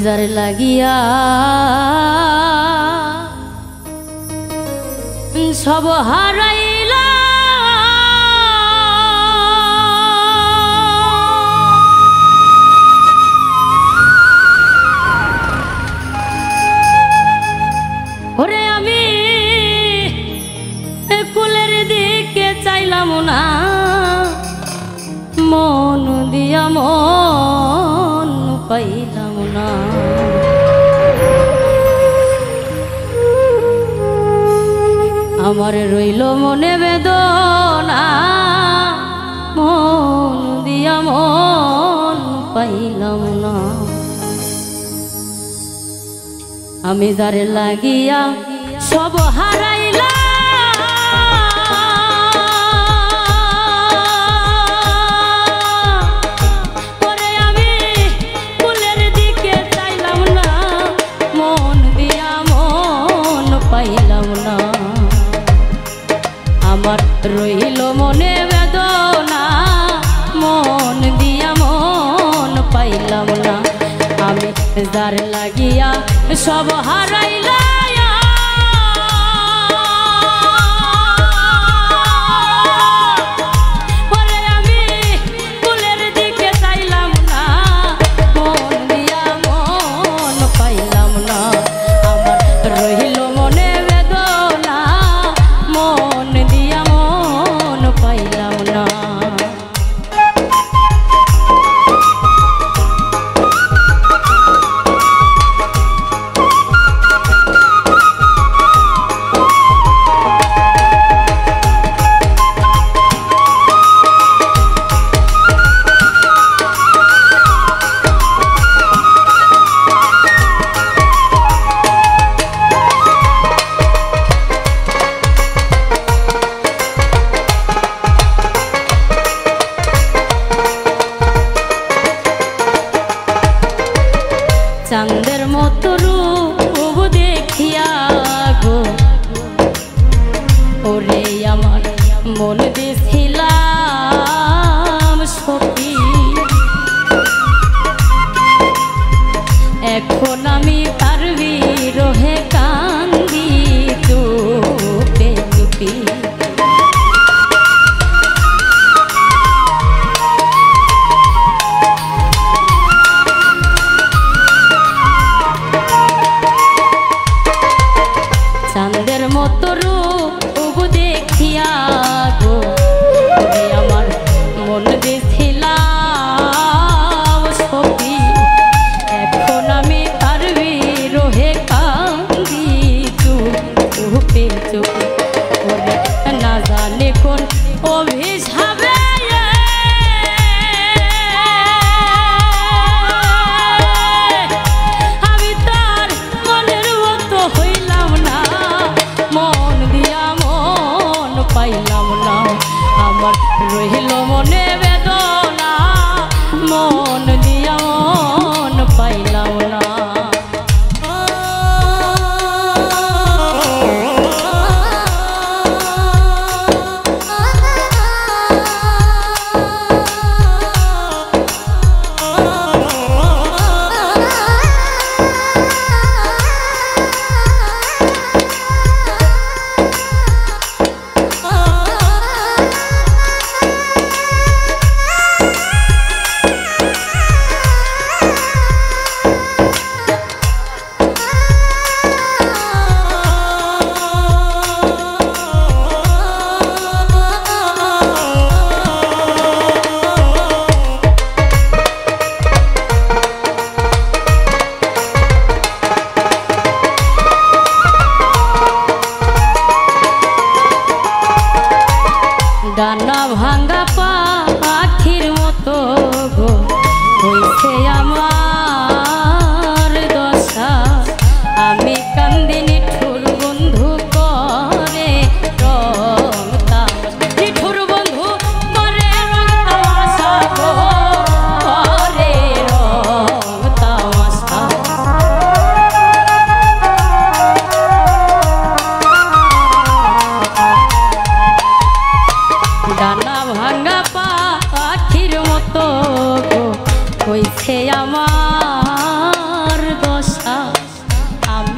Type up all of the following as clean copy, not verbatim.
যার লাগিয়া সব হারাইলা ওরে আমি কুলের দিকে চাইলাম না মন দিয়া মন পাইলাম না আমার রইল মনে বেদনা মন দিয়া মন পাইলাম না আমি যার লাগিয়া সব হারাইলাম আমার রইল মনে বেদনা মন দিয়া মন পাইলাম না আমি যার লাগিয়া সব হারাইলাম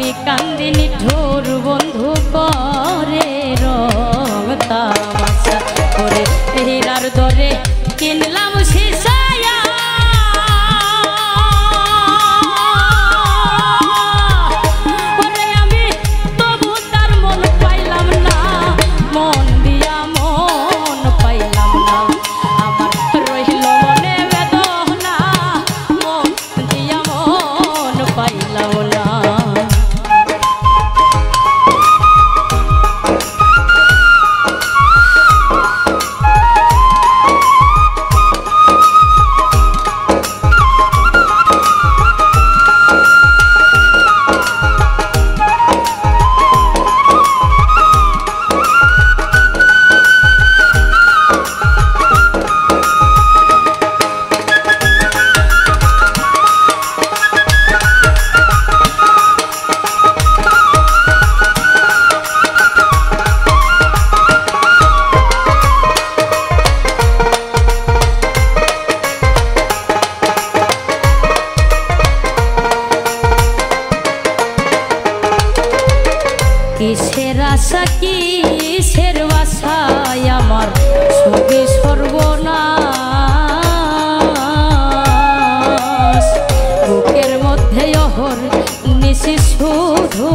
কান্দি কান্দি নিঠুর বন্ধু করে রং তামাশা করে হীরার দরে কিনলাম সিসায়া ওরে আমি তবু তার মন পাইলাম না মন দিয়া মন পাইলাম না আমার রইল মনে বেদনা মন দিয়া মন পাইলাম না কিসের আশা কিসের বাসায় আমার সবে সর্বনাশ বুকের মধ্যে অহর নিশি শুধু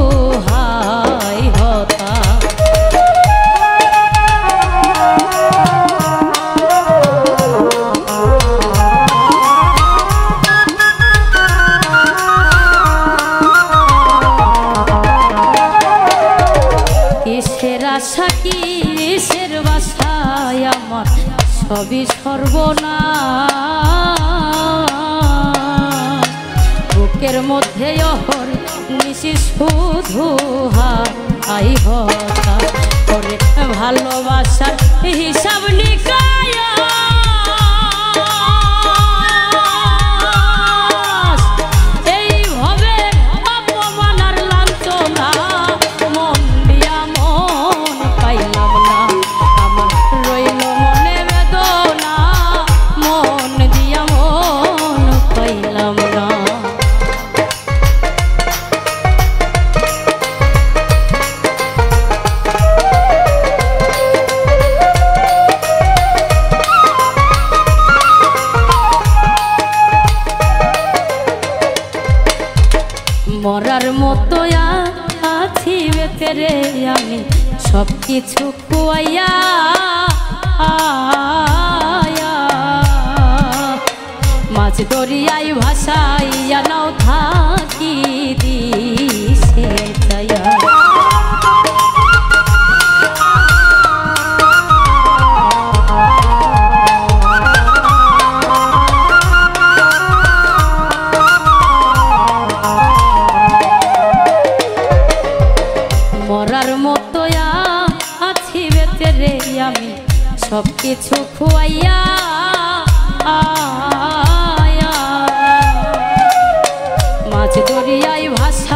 হাই হতা কিসের আশা কিসের বাসায় আমার সবই সর্বনাশ বুকের মধ্যে অহর নিশি শুধু হাই হতা করে ভালোবাসার হিসাব নিকায় এইভাবে অপমান আর লাঞ্ছনা মন দিয়া মন পাইলাম না আমার রইল মনে বেদনা মন দিয়া মন পাইলাম না মরার মতো আছি বেতেরে আমি সব কিছু খুয়াইয়া মাছ দরিয়ায় ভাসাইয়া নাও থাকি দিশে যাইয়া মরার মতো আছি বেতেরে আমি সব কিছু খুয়াইয়া মাছ দরিয়ায় ভাসা